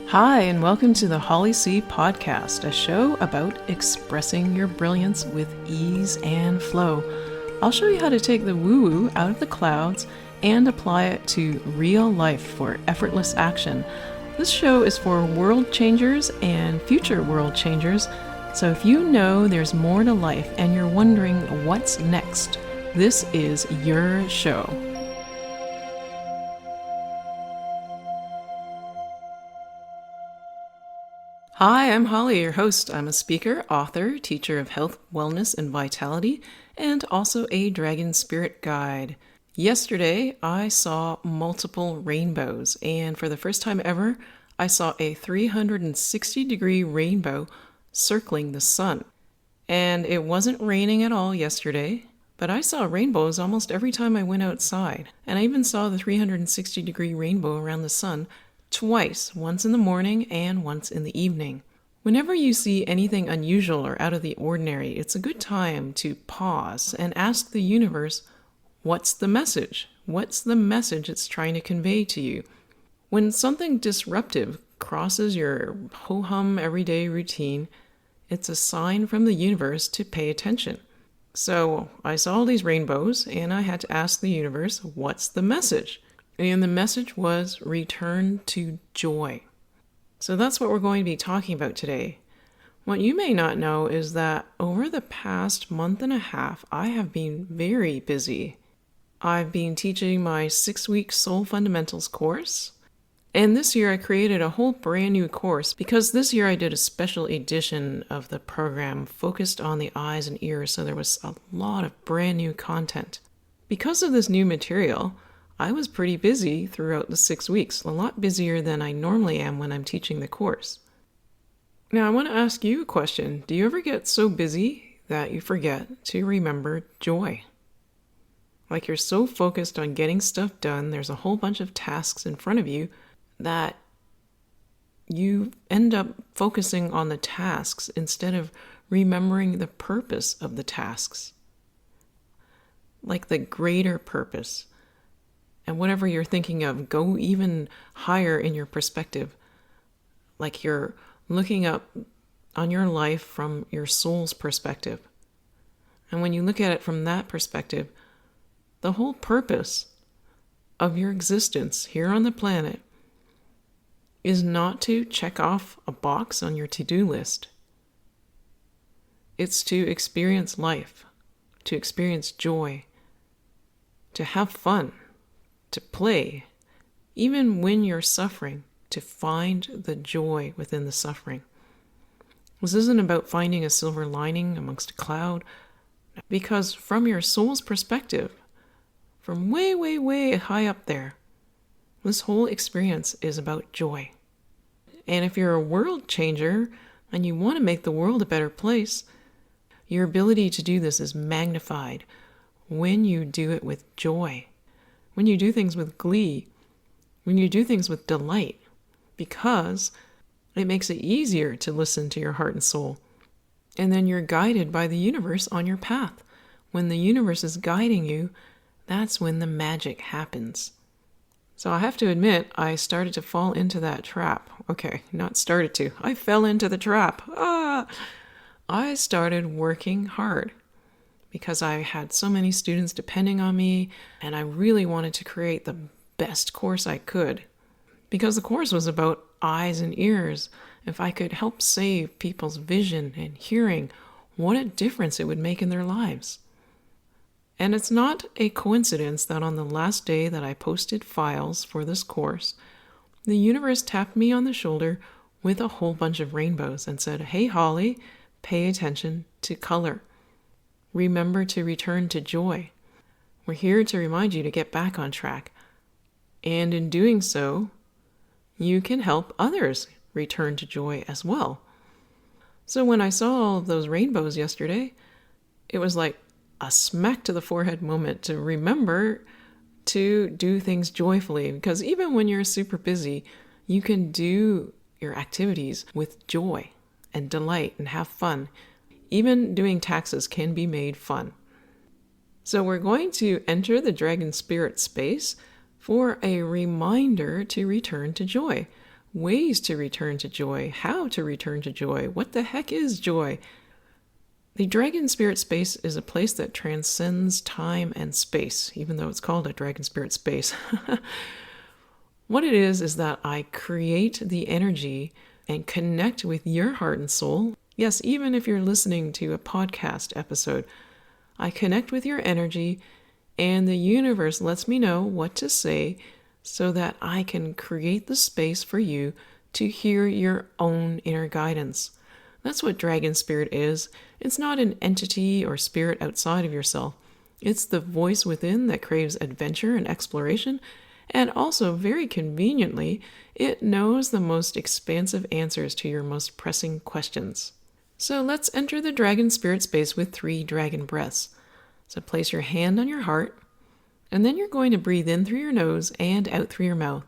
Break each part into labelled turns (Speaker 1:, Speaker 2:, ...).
Speaker 1: Hi, and welcome to the Holly C Podcast, a show about expressing your brilliance with ease and flow. I'll show you how to take the woo-woo out of the clouds and apply it to real life for effortless action. This show is for world changers and future world changers, so if you know there's more to life and you're wondering what's next, this is your show. Hi, I'm Holly, your host. I'm a speaker, author, teacher of health, wellness, and vitality, and also a dragon spirit guide. Yesterday, I saw multiple rainbows, and for the first time ever, I saw a 360-degree rainbow circling the sun. And it wasn't raining at all yesterday, but I saw rainbows almost every time I went outside, and I even saw the 360-degree rainbow around the sun twice, once in the morning and once in the evening. Whenever you see anything unusual or out of the ordinary, it's a good time to pause and ask the universe, what's the message? What's the message it's trying to convey to you? When something disruptive crosses your ho-hum everyday routine, it's a sign from the universe to pay attention. So I saw all these rainbows and I had to ask the universe, what's the message? And the message was return to joy. So that's what we're going to be talking about today. What you may not know is that over the past month and a half, I have been very busy. I've been teaching my 6-week Soul Fundamentals course. And this year I created a whole brand new course because this year I did a special edition of the program focused on the eyes and ears. So there was a lot of brand new content. Because of this new material, I was pretty busy throughout the 6 weeks, a lot busier than I normally am when I'm teaching the course. Now, I want to ask you a question. Do you ever get so busy that you forget to remember joy? Like you're so focused on getting stuff done, there's a whole bunch of tasks in front of you that you end up focusing on the tasks instead of remembering the purpose of the tasks. Like the greater purpose. And whatever you're thinking of, go even higher in your perspective. Like you're looking up on your life from your soul's perspective. And when you look at it from that perspective, the whole purpose of your existence here on the planet is not to check off a box on your to-do list. It's to experience life, to experience joy, to have fun, to play, even when you're suffering, to find the joy within the suffering. This isn't about finding a silver lining amongst a cloud, because from your soul's perspective, from way, way, way high up there, this whole experience is about joy. And if you're a world changer and you want to make the world a better place, your ability to do this is magnified when you do it with joy. When you do things with glee, when you do things with delight, because it makes it easier to listen to your heart and soul. And then you're guided by the universe on your path. When the universe is guiding you, that's when the magic happens. So I have to admit, I started to fall into that trap. Okay, not started to. I fell into the trap. I started working hard, because I had so many students depending on me, and I really wanted to create the best course I could. Because the course was about eyes and ears. If I could help save people's vision and hearing, what a difference it would make in their lives. And it's not a coincidence that on the last day that I posted files for this course, the universe tapped me on the shoulder with a whole bunch of rainbows and said, "Hey Holly, pay attention to color. Remember to return to joy. We're here to remind you to get back on track. And in doing so, you can help others return to joy as well." So when I saw all of those rainbows yesterday, it was like a smack to the forehead moment to remember to do things joyfully. Because even when you're super busy, you can do your activities with joy and delight and have fun. Even doing taxes can be made fun. So we're going to enter the dragon spirit space for a reminder to return to joy. ways to return to joy, how to return to joy, what the heck is joy. The Dragon Spirit Space is a place that transcends time and space, even though it's called a Dragon Spirit Space. What it is that I create the energy and connect with your heart and soul. Yes, even if you're listening to a podcast episode, I connect with your energy, and the universe lets me know what to say so that I can create the space for you to hear your own inner guidance. That's what Dragon Spirit is. It's not an entity or spirit outside of yourself. It's the voice within that craves adventure and exploration, and also, very conveniently, it knows the most expansive answers to your most pressing questions. So let's enter the Dragon Spirit Space with 3 dragon breaths. So place your hand on your heart, and then you're going to breathe in through your nose and out through your mouth.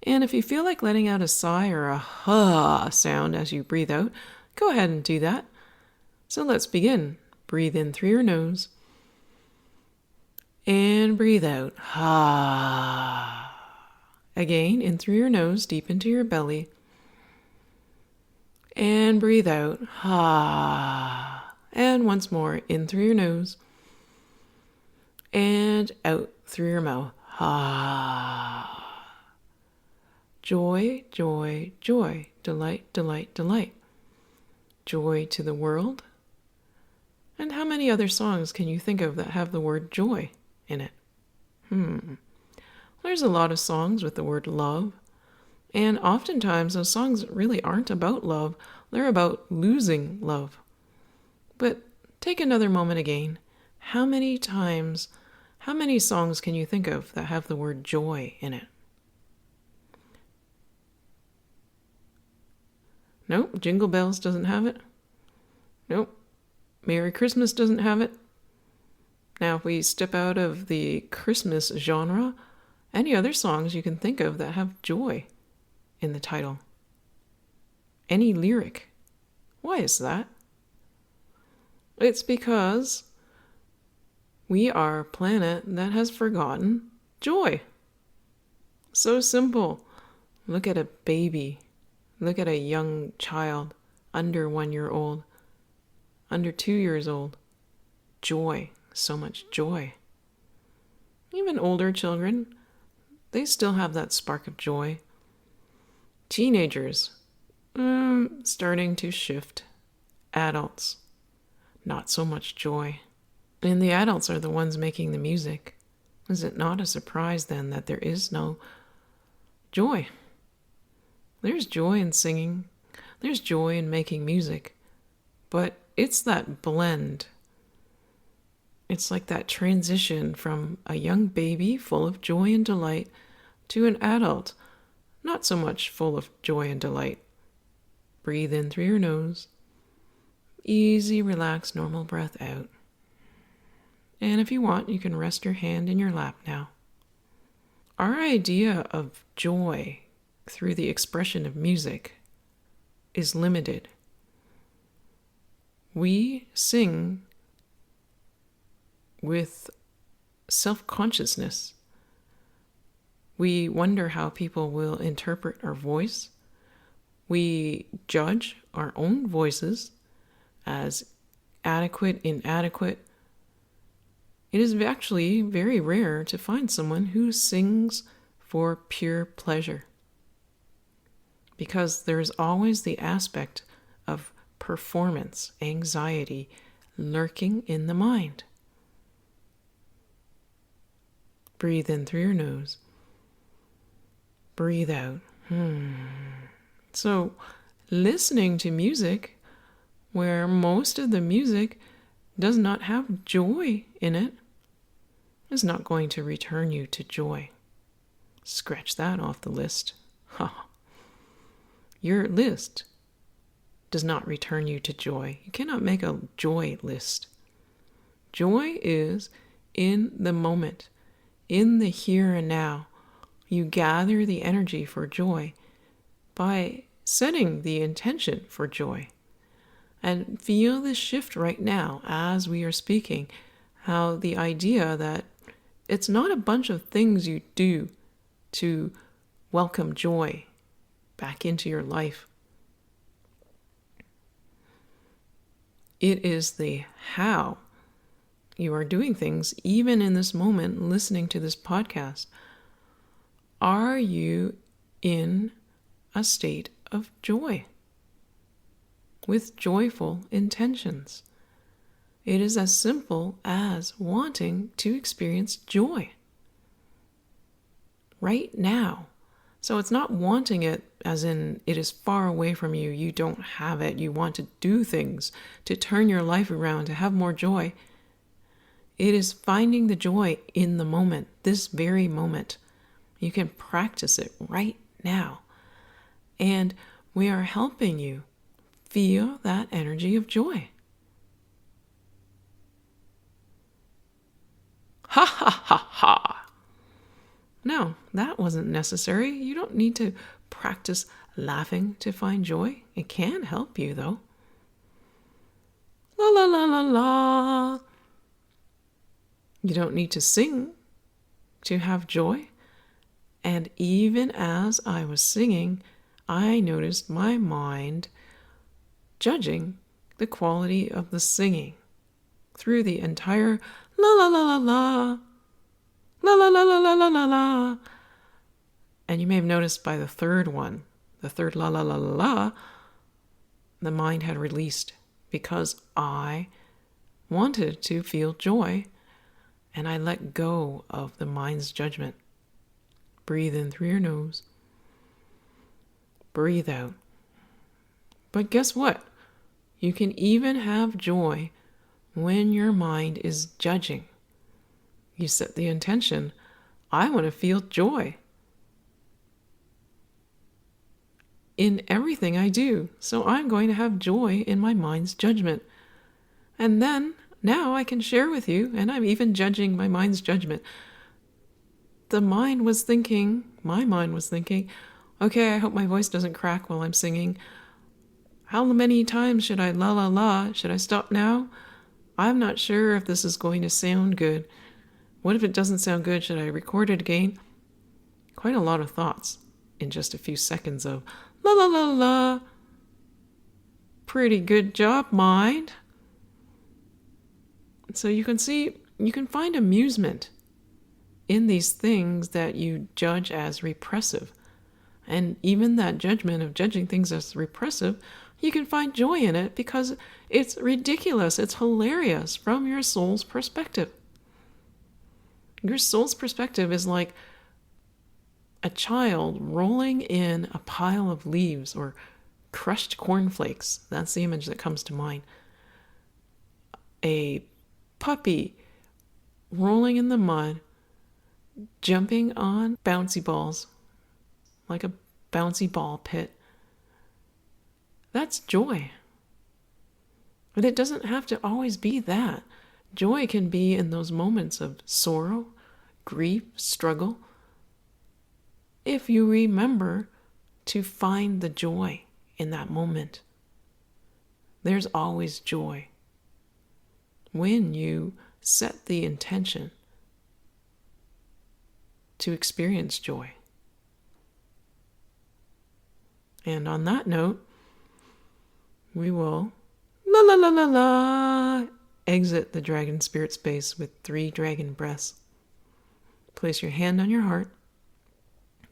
Speaker 1: And if you feel like letting out a sigh or a ha sound as you breathe out, go ahead and do that. So let's begin. Breathe in through your nose. And breathe out. Ha. Again, in through your nose, deep into your belly. And breathe out. Ha. And once more, in through your nose. And out through your mouth. Ha. Joy, joy, joy. Delight, delight, delight. Joy to the world. And how many other songs can you think of that have the word joy in it? There's a lot of songs with the word love. And oftentimes those songs really aren't about love. They're about losing love. But take another moment again. How many songs can you think of that have the word joy in it? Nope. Jingle Bells doesn't have it. Nope. Merry Christmas doesn't have it. Now, if we step out of the Christmas genre, any other songs you can think of that have joy in the title? Any lyric? Why is that? It's because we are a planet that has forgotten joy. So simple. Look at a baby. Look at a young child, under 1 year old, under 2 years old. Joy, so much joy. Even older children, they still have that spark of joy. Teenagers, starting to shift. Adults, not so much joy. And the adults are the ones making the music. Is it not a surprise then that there is no joy? There's joy in singing. There's joy in making music. But it's that blend. It's like that transition from a young baby full of joy and delight to an adult not so much full of joy and delight. Breathe in through your nose. Easy, relaxed, normal breath out. And if you want, you can rest your hand in your lap now. Our idea of joy through the expression of music is limited. We sing with self-consciousness. We wonder how people will interpret our voice. We judge our own voices as adequate, inadequate. It is actually very rare to find someone who sings for pure pleasure, because there's always the aspect of performance anxiety lurking in the mind. Breathe in through your nose. Breathe out. So, listening to music where most of the music does not have joy in it is not going to return you to joy. Scratch that off the list. Your list does not return you to joy. You cannot make a joy list. Joy is in the moment, in the here and now. You gather the energy for joy by setting the intention for joy. And feel this shift right now as we are speaking, how the idea that it's not a bunch of things you do to welcome joy. back into your life. It is the how you are doing things, even in this moment, listening to this podcast. Are you in a state of joy with joyful intentions? It is as simple as wanting to experience joy right now. So it's not wanting it as in it is far away from you, you don't have it, you want to do things, to turn your life around, to have more joy. It is finding the joy in the moment, this very moment. You can practice it right now. And we are helping you feel that energy of joy. Ha ha ha ha! No, that wasn't necessary. You don't need to practice laughing to find joy. It can help you, though. La la la la la. You don't need to sing to have joy. And even as I was singing, I noticed my mind judging the quality of the singing through the entire la la la la la. La la la la la la la la. And you may have noticed by the third one, the third la la la la la, the mind had released because I wanted to feel joy and I let go of the mind's judgment. Breathe in through your nose. Breathe out. But guess what? You can even have joy when your mind is judging. You set the intention, I want to feel joy in everything I do. So I'm going to have joy in my mind's judgment. And then now I can share with you, and I'm even judging my mind's judgment. My mind was thinking, okay, I hope my voice doesn't crack while I'm singing. How many times should I la la la? Should I stop now? I'm not sure if this is going to sound good. What if it doesn't sound good? Should I record it again? Quite a lot of thoughts in just a few seconds of la la la la. Pretty good job, mind. So you can see, you can find amusement in these things that you judge as repressive. And even that judgment of judging things as repressive, you can find joy in it because it's ridiculous, it's hilarious from your soul's perspective. Your soul's perspective is like a child rolling in a pile of leaves or crushed cornflakes. That's the image that comes to mind. A puppy rolling in the mud, jumping on bouncy balls, like a bouncy ball pit. That's joy. But it doesn't have to always be that. Joy can be in those moments of sorrow, grief, struggle. If you remember to find the joy in that moment, there's always joy. When you set the intention to experience joy. And on that note, we will la la la la la exit the dragon spirit space with 3 dragon breaths. Place your hand on your heart.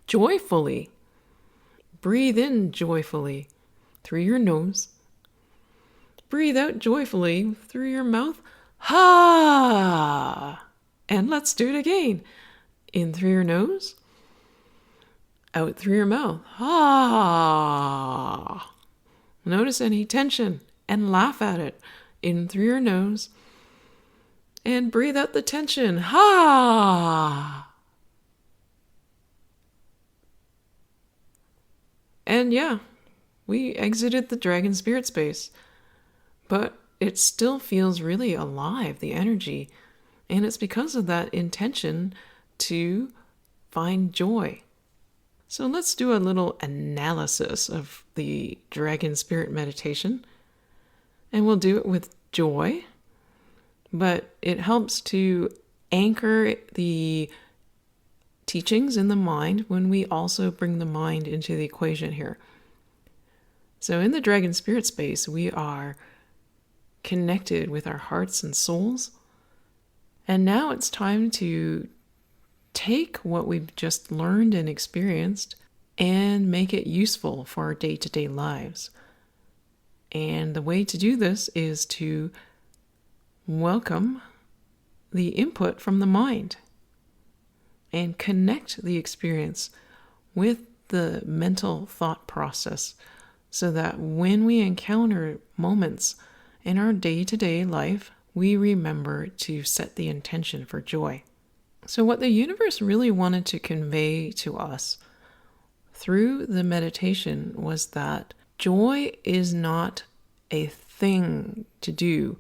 Speaker 1: Joyfully. Breathe in joyfully through your nose. Breathe out joyfully through your mouth. Ha! And let's do it again. In through your nose. Out through your mouth. Ha! Notice any tension and laugh at it. In through your nose. And breathe out the tension. Ha! And yeah, we exited the dragon spirit space. But it still feels really alive, the energy. And it's because of that intention to find joy. So let's do a little analysis of the dragon spirit meditation. And we'll do it with joy. But it helps to anchor the teachings in the mind when we also bring the mind into the equation here. So in the dragon spirit space, we are connected with our hearts and souls. And now it's time to take what we've just learned and experienced and make it useful for our day-to-day lives. And the way to do this is to welcome the input from the mind and connect the experience with the mental thought process so that when we encounter moments in our day-to-day life, we remember to set the intention for joy. So what the universe really wanted to convey to us through the meditation was that joy is not a thing to do.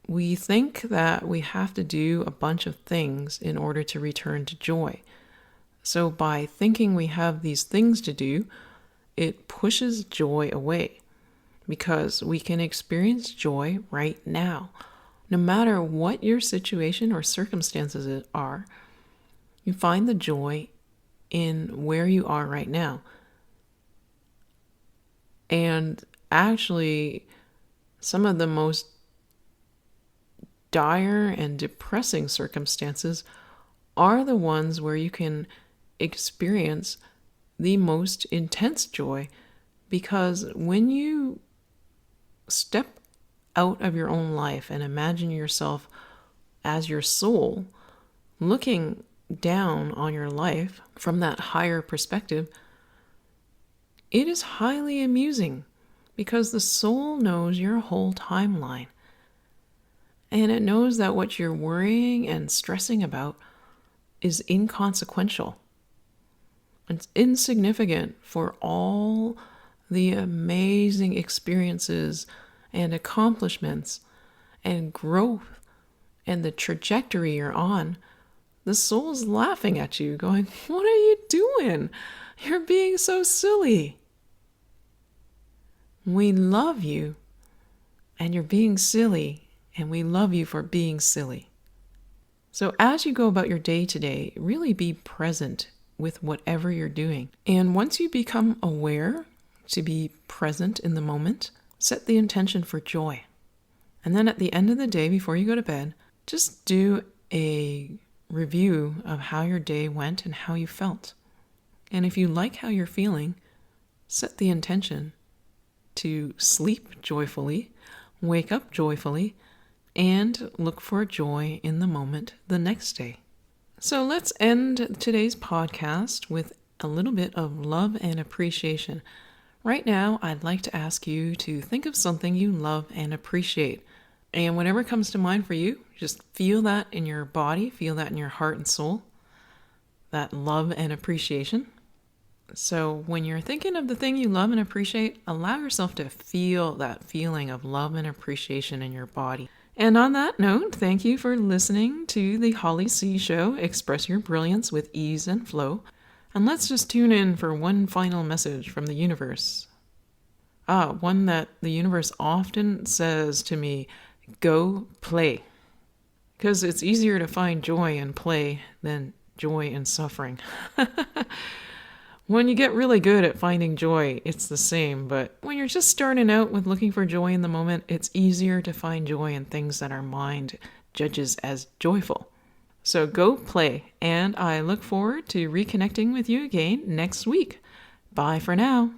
Speaker 1: We think that we have to do a bunch of things in order to return to joy. So by thinking we have these things to do, it pushes joy away because we can experience joy right now. No matter what your situation or circumstances are, you find the joy in where you are right now. And actually, some of the most dire and depressing circumstances are the ones where you can experience the most intense joy, because when you step out of your own life and imagine yourself as your soul looking down on your life from that higher perspective, it is highly amusing because the soul knows your whole timeline. And it knows that what you're worrying and stressing about is inconsequential. It's insignificant for all the amazing experiences and accomplishments and growth and the trajectory you're on. The soul's laughing at you, going, "What are you doing? You're being so silly. We love you, and you're being silly, and we love you for being silly." So as you go about your day today, really be present with whatever you're doing. And once you become aware to be present in the moment, set the intention for joy. And then at the end of the day, before you go to bed, just do a review of how your day went and how you felt. And if you like how you're feeling, set the intention to sleep joyfully, wake up joyfully, and look for joy in the moment the next day. So let's end today's podcast with a little bit of love and appreciation. Right now, I'd like to ask you to think of something you love and appreciate. And whatever comes to mind for you, just feel that in your body, feel that in your heart and soul, that love and appreciation. So when you're thinking of the thing you love and appreciate, allow yourself to feel that feeling of love and appreciation in your body. And on that note, thank you for listening to the Holly C Show, Express Your Brilliance with Ease and Flow. And let's just tune in for one final message from the universe. One that the universe often says to me, go play. Because it's easier to find joy in play than joy in suffering. When you get really good at finding joy, it's the same. But when you're just starting out with looking for joy in the moment, it's easier to find joy in things that our mind judges as joyful. So go play, and I look forward to reconnecting with you again next week. Bye for now.